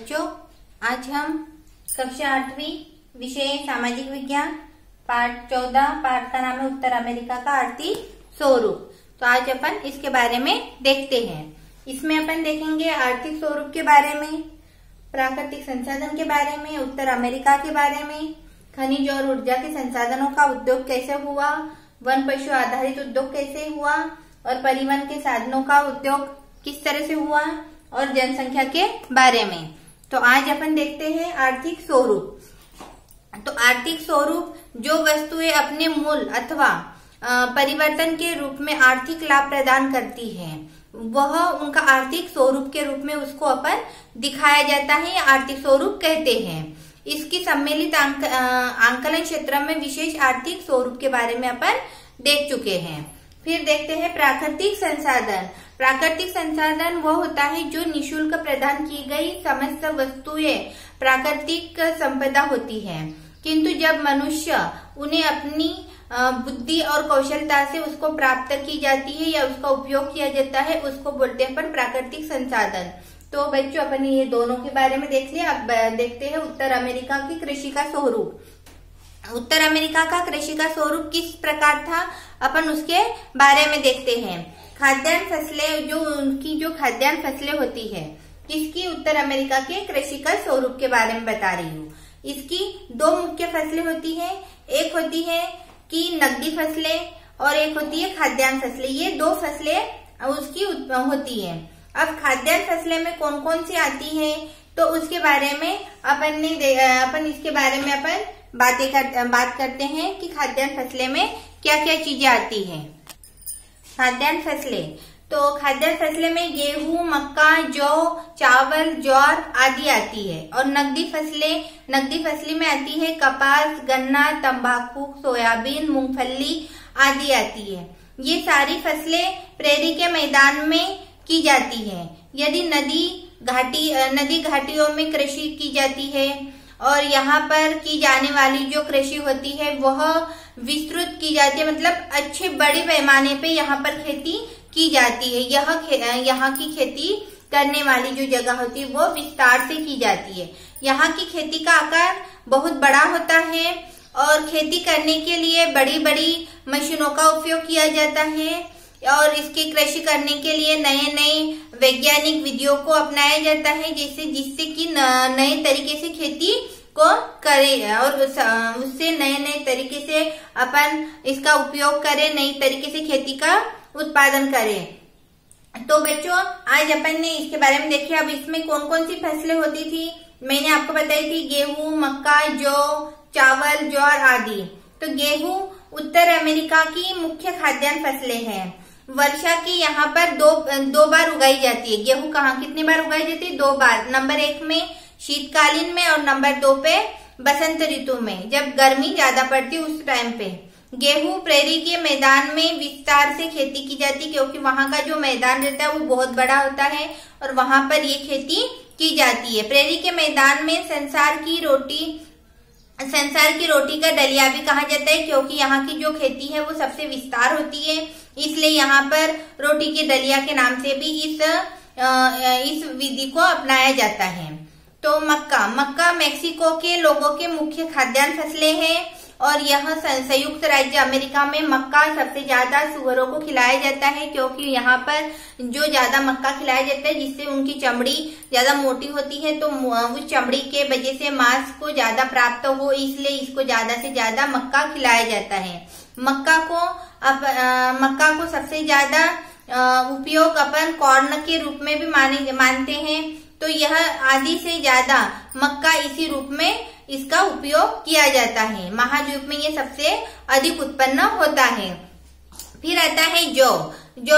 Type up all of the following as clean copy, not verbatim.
बच्चों, आज हम कक्षा 8वीं विषय सामाजिक विज्ञान पाठ 14 पाठ का नाम है उत्तर अमेरिका का आर्थिक स्वरूप। तो आज अपन इसके बारे में देखते हैं। इसमें अपन देखेंगे आर्थिक स्वरूप के बारे में, प्राकृतिक संसाधन के बारे में, उत्तर अमेरिका के बारे में, खनिज और ऊर्जा के संसाधनों का उद्योग कैसे हुआ, वन पशु आधारित उद्योग कैसे हुआ और परिवहन के साधनों का उद्योग किस तरह से हुआ और जनसंख्या के बारे में। तो आज अपन देखते हैं आर्थिक स्वरूप। तो आर्थिक स्वरूप जो वस्तुएं अपने मूल अथवा परिवर्तन के रूप में आर्थिक लाभ प्रदान करती है, वह उनका आर्थिक स्वरूप के रूप में उसको अपन दिखाया जाता है या आर्थिक स्वरूप कहते हैं। इसकी सम्मिलित आंकलन क्षेत्र में विशेष आर्थिक स्वरूप के बारे में अपन देख चुके हैं। फिर देखते हैं प्राकृतिक संसाधन। प्राकृतिक संसाधन वह होता है जो निःशुल्क प्रदान की गई समस्त वस्तुएं प्राकृतिक संपदा होती है, किंतु जब मनुष्य उन्हें अपनी बुद्धि और कौशलता से उसको प्राप्त की जाती है या उसका उपयोग किया जाता है, उसको बोलते हैं अपन प्राकृतिक संसाधन। तो बच्चों, अपन ये दोनों के बारे में देख लिया। अब देखते हैं उत्तर अमेरिका की कृषि का स्वरूप। उत्तर अमेरिका का कृषि का स्वरूप किस प्रकार था, अपन उसके बारे में देखते हैं। खाद्यान्न फसलें, जो उनकी जो खाद्यान्न फसलें होती है, इसकी उत्तर अमेरिका के कृषि का स्वरूप के बारे में बता रही हूँ। इसकी दो मुख्य फसलें होती है, एक होती है कि नकदी फसलें और एक होती है खाद्यान्न फसलें। ये दो फसलें उसकी होती है। अब खाद्यान्न फसलें में कौन कौन सी आती है, तो उसके बारे में अपन इसके बारे में अपन बात करते हैं कि खाद्यान्न फसलें में क्या क्या चीजें आती हैं। खाद्यान्न फसलें, तो खाद्यान्न फसलें में गेहूं, मक्का, जौ, चावल, ज्वार आदि आती है। और नकदी फसलें में आती है कपास, गन्ना, तंबाकू, सोयाबीन, मूंगफली आदि आती है। ये सारी फसलें प्रेरी के मैदान में की जाती है। यदि नदी घाटियों में कृषि की जाती है और यहाँ पर की जाने वाली जो कृषि होती है वह विस्तृत की जाती है, मतलब अच्छे बड़े पैमाने पे यहाँ पर खेती की जाती है। यहाँ की खेती करने वाली जो जगह होती है वो विस्तार से की जाती है। यहाँ की खेती का आकार बहुत बड़ा होता है और खेती करने के लिए बड़ी बड़ी मशीनों का उपयोग किया जाता है और इसकी कृषि करने के लिए नए नए वैज्ञानिक विधियों को अपनाया जाता है, जिससे कि नए तरीके से खेती को करे और उससे नए तरीके से अपन इसका उपयोग करें, नई तरीके से खेती का उत्पादन करें। तो बच्चों, आज अपन ने इसके बारे में देखिए। अब इसमें कौन कौन सी फसलें होती थी, मैंने आपको बताई थी गेहूं, मक्का, जौ, चावल, ज्वार आदि। तो गेहूं उत्तर अमेरिका की मुख्य खाद्यान्न फसलें हैं। वर्षा की यहाँ पर दो बार उगाई जाती है। गेहूं कहाँ कितनी बार उगाई जाती है? 2 बार। नंबर 1 में शीतकालीन में और नंबर 2 पे बसंत ऋतु में, जब गर्मी ज्यादा पड़ती है उस टाइम पे। गेहूं प्रेरी के मैदान में विस्तार से खेती की जाती है, क्योंकि वहां का जो मैदान रहता है वो बहुत बड़ा होता है और वहां पर ये खेती की जाती है। प्रेरी के मैदान में संसार की रोटी का डलिया भी कहा जाता है, क्योंकि यहाँ की जो खेती है वो सबसे विस्तार होती है, इसलिए यहाँ पर रोटी के डलिया के नाम से भी इस विधि को अपनाया जाता है। तो मक्का मेक्सिको के लोगों के मुख्य खाद्यान्न फसलें हैं और यह संयुक्त राज्य अमेरिका में मक्का सबसे ज्यादा सुअरों को खिलाया जाता है, क्योंकि यहाँ पर जो ज्यादा मक्का खिलाया जाता है जिससे उनकी चमड़ी ज्यादा मोटी होती है, तो उस चमड़ी के वजह से मांस को ज्यादा प्राप्त हो, इसलिए इसको ज्यादा से ज्यादा मक्का खिलाया जाता है। मक्का को सबसे ज्यादा उपयोग अपन कॉर्न के रूप में भी मानते हैं। तो यह आदि से ज्यादा मक्का इसी रूप में इसका उपयोग किया जाता है। महाद्वीप में ये सबसे अधिक उत्पन्न होता है। फिर आता है जौ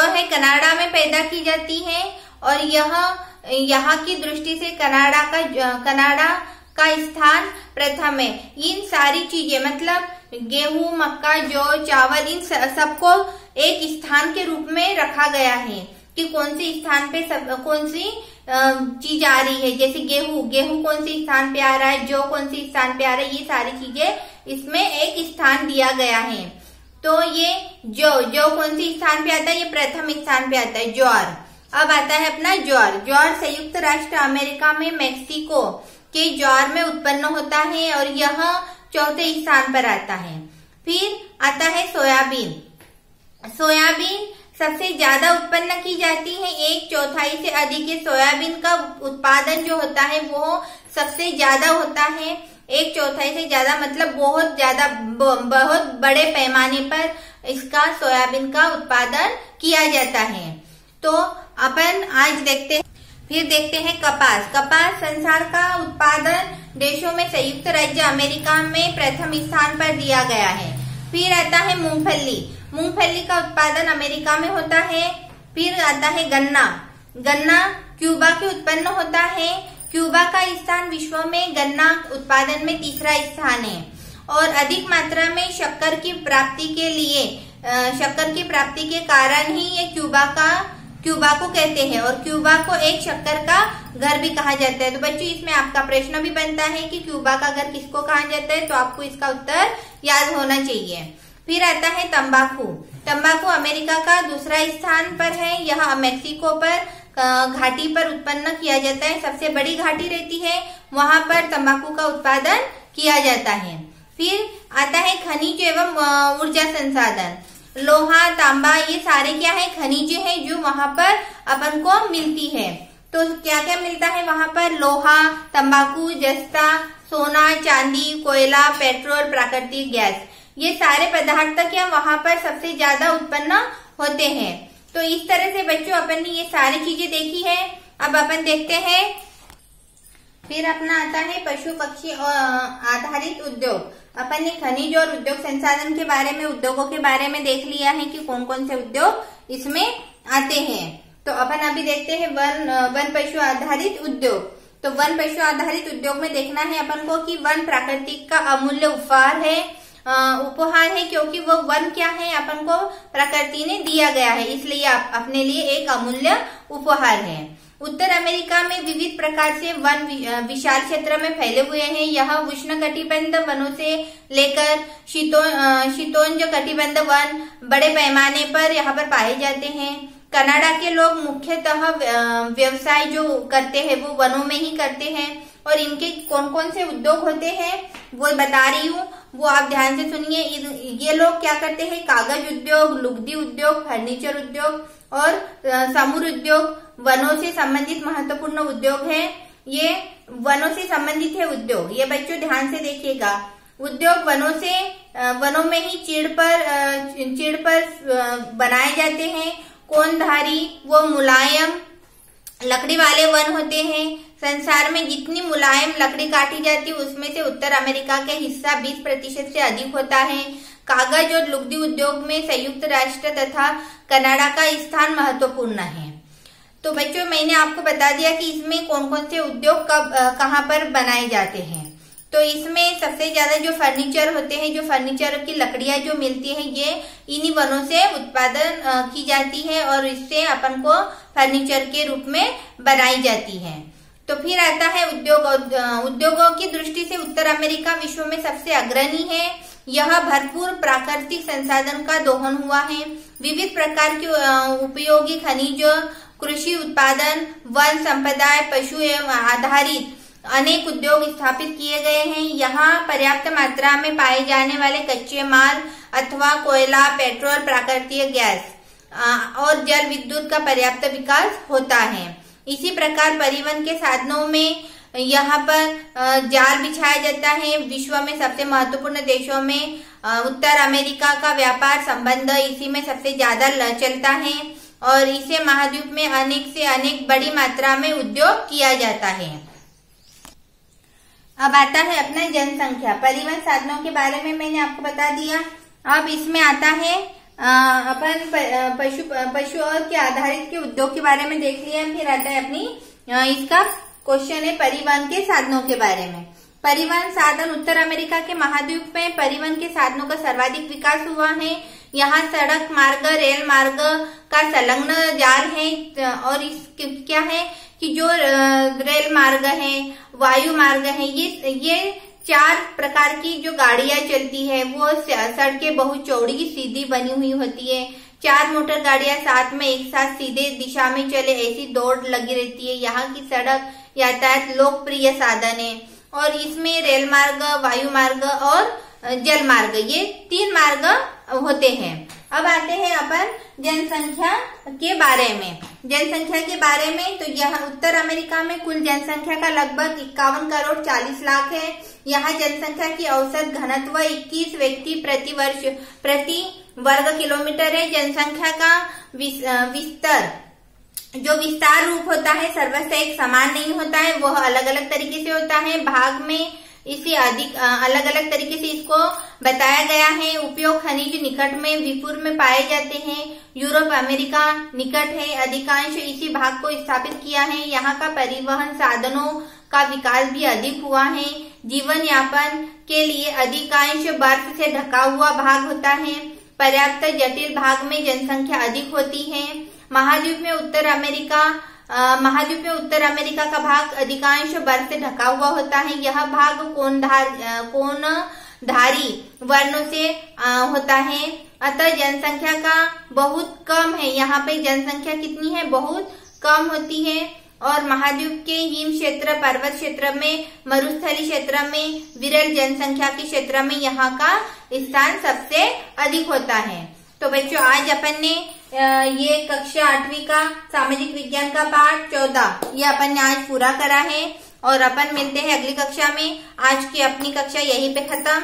है कनाडा में पैदा की जाती है और यहाँ की दृष्टि से कनाडा का स्थान प्रथम है। इन सारी चीजें, मतलब गेहूं, मक्का, जौ, चावल, इन सबको एक स्थान के रूप में रखा गया है कि कौन सी स्थान पे कौन सी चीज आ रही है। जैसे गेहूं कौन सी स्थान पे आ रहा है, जौ कौन सी स्थान पे आ रहा है, ये सारी चीजें इसमें एक स्थान दिया गया है। तो ये जौ कौन सी स्थान पे आता है, ये प्रथम स्थान पे आता है। अब आता है अपना ज्वार। ज्वार संयुक्त राष्ट्र अमेरिका में मेक्सिको के ज्वार में उत्पन्न होता है और यह चौथे स्थान पर आता है। फिर आता है सोयाबीन। सोयाबीन सबसे ज्यादा उत्पन्न की जाती है, 1/4 से अधिक है। सोयाबीन का उत्पादन जो होता है वो सबसे ज्यादा होता है, 1/4 से ज्यादा, मतलब बहुत ज्यादा, बहुत बड़े पैमाने पर इसका सोयाबीन का उत्पादन किया जाता है। तो अपन आज देखते हैं, फिर देखते हैं कपास। कपास संसार का उत्पादन देशों में संयुक्त राज्य अमेरिका में प्रथम स्थान पर दिया गया है। फिर आता है मूंगफली। मूंगफली का उत्पादन अमेरिका में होता है। फिर आता है गन्ना। गन्ना क्यूबा के उत्पन्न होता है। क्यूबा का स्थान विश्व में गन्ना उत्पादन में तीसरा स्थान है और अधिक मात्रा में शक्कर की प्राप्ति के लिए, शक्कर की प्राप्ति के कारण ही ये क्यूबा को कहते हैं और क्यूबा को एक शक्कर का घर भी कहा जाता है। तो बच्चों इसमें आपका प्रश्न भी बनता है कि क्यूबा का घर किसको कहा जाता है, तो आपको इसका उत्तर याद होना चाहिए। फिर आता है तंबाकू। तंबाकू अमेरिका का दूसरा स्थान पर है। यह मेक्सिको पर घाटी पर उत्पन्न किया जाता है। सबसे बड़ी घाटी रहती है, वहां पर तंबाकू का उत्पादन किया जाता है। फिर आता है खनिज एवं ऊर्जा संसाधन। लोहा, तांबा, ये सारे क्या है, खनिज है जो वहां पर अपन को मिलती है। तो क्या क्या मिलता है वहां पर, लोहा, तंबाकू, जस्ता, सोना, चांदी, कोयला, पेट्रोल, प्राकृतिक गैस, ये सारे पदार्थ क्या वहां पर सबसे ज्यादा उत्पन्न होते हैं। तो इस तरह से बच्चों अपन ने ये सारी चीजें देखी है। अब अपन देखते हैं, फिर अपना आता है पशु पक्षी आधारित उद्योग। अपन ने खनिज और उद्योग संसाधन के बारे में, उद्योगों के बारे में देख लिया है कि कौन कौन से उद्योग इसमें आते हैं। तो अपन अभी देखते हैं वन पशु आधारित उद्योग। तो वन पशु आधारित उद्योग में देखना है अपन को कि वन प्राकृतिक का अमूल्य उपहार है, क्योंकि वो वन क्या है, अपन को प्रकृति ने दिया गया है, इसलिए अपने लिए एक अमूल्य उपहार है। उत्तर अमेरिका में विविध प्रकार से वन विशाल क्षेत्र में फैले हुए हैं। यह उष्णकटिबंध वनों से लेकर शीतोष्ण कटिबंध वन बड़े पैमाने पर यहाँ पर पाए जाते हैं। कनाडा के लोग मुख्यतः व्यवसाय जो करते हैं वो वनों में ही करते हैं और इनके कौन कौन से उद्योग होते हैं वो बता रही हूँ, वो आप ध्यान से सुनिए। ये लोग क्या करते हैं, कागज उद्योग, लुगदी उद्योग, फर्नीचर उद्योग और समूर उद्योग वनों से संबंधित महत्वपूर्ण उद्योग है। ये वनों से संबंधित है उद्योग, ये बच्चों ध्यान से देखिएगा। उद्योग वनों में ही चीड़ पर बनाए जाते हैं। कोनधारी वो मुलायम लकड़ी वाले वन होते हैं। संसार में जितनी मुलायम लकड़ी काटी जाती है उसमें से उत्तर अमेरिका का हिस्सा 20% से अधिक होता है। कागज और लुगदी उद्योग में संयुक्त राष्ट्र तथा कनाडा का स्थान महत्वपूर्ण है। तो बच्चों मैंने आपको बता दिया कि इसमें कौन कौन से उद्योग कहाँ पर बनाए जाते हैं। तो इसमें सबसे ज्यादा जो फर्नीचर होते हैं, जो फर्नीचर की लकड़ियां जो मिलती है, ये इन्हीं वनों से उत्पादन की जाती है और इससे अपन को फर्नीचर के रूप में बनाई जाती है। तो फिर आता है उद्योगों की दृष्टि से उत्तर अमेरिका विश्व में सबसे अग्रणी है। यह भरपूर प्राकृतिक संसाधन का दोहन हुआ है। विविध प्रकार के उपयोगी खनिज, कृषि उत्पादन, वन संपदा, पशु एवं आधारित अनेक उद्योग स्थापित किए गए हैं। यहाँ पर्याप्त मात्रा में पाए जाने वाले कच्चे माल अथवा कोयला, पेट्रोल, प्राकृतिक गैस और जल विद्युत का पर्याप्त विकास होता है। इसी प्रकार परिवहन के साधनों में यहाँ पर जाल बिछाया जाता है। विश्व में सबसे महत्वपूर्ण देशों में उत्तर अमेरिका का व्यापार संबंध इसी में सबसे ज्यादा चलता है और इसे महाद्वीप में अनेक से अनेक बड़ी मात्रा में उद्योग किया जाता है। अब आता है अपना जनसंख्या। परिवहन साधनों के बारे में मैंने आपको बता दिया। अब इसमें आता है अपन पशु और के आधारित के उद्योग के बारे में देख लिया। फिर आता है अपनी इसका क्वेश्चन है परिवहन के साधनों के बारे में। परिवहन साधन उत्तर अमेरिका के महाद्वीप में परिवहन के साधनों का सर्वाधिक विकास हुआ है। यहाँ सड़क मार्ग, रेल मार्ग का संलग्न जाल है और इस क्या है कि जो रेल मार्ग है, वायु मार्ग है, ये 4 प्रकार की जो गाड़ियां चलती है वो सड़कें बहुत चौड़ी सीधी बनी हुई होती है। 4 मोटर गाड़ियां साथ में एक साथ सीधे दिशा में चले, ऐसी दौड़ लगी रहती है। यहाँ की सड़क यातायात लोकप्रिय साधन है और इसमें रेल मार्ग, वायु मार्ग और जल मार्ग, ये 3 मार्ग होते हैं। अब आते हैं अपन जनसंख्या के बारे में। जनसंख्या के बारे में तो यह उत्तर अमेरिका में कुल जनसंख्या का लगभग 51 करोड़ 40 लाख है। यहाँ जनसंख्या की औसत घनत्व 21 व्यक्ति प्रति वर्ग किलोमीटर है। जनसंख्या का विस्तार रूप होता है सर्वस्व एक समान नहीं होता है, वह अलग अलग तरीके से होता है। भाग में इसे अधिक अलग अलग तरीके से इसको बताया गया है। उपयोग खनिज निकट में विपुल में पाए जाते हैं। यूरोप अमेरिका निकट है, अधिकांश इसी भाग को स्थापित किया है। यहाँ का परिवहन साधनों का विकास भी अधिक हुआ है। जीवन यापन के लिए अधिकांश बर्फ से ढका हुआ भाग होता है। पर्याप्त जटिल भाग में जनसंख्या अधिक होती है। महाद्वीप में उत्तर अमेरिका का भाग अधिकांश बर्फ से ढका हुआ होता है। यह भाग कोणधारी वर्णों से होता है, अतः जनसंख्या का बहुत कम है। यहाँ पे जनसंख्या कितनी है, बहुत कम होती है। और महाद्वीप के हिम क्षेत्र, पर्वत क्षेत्र में, मरुस्थली क्षेत्र में, विरल जनसंख्या के क्षेत्र में यहाँ का स्थान सबसे अधिक होता है। तो बच्चों आज अपन ने ये कक्षा 8वीं का सामाजिक विज्ञान का पाठ 14 ये अपन ने आज पूरा करा है और अपन मिलते हैं अगली कक्षा में। आज की अपनी कक्षा यहीं पे खत्म।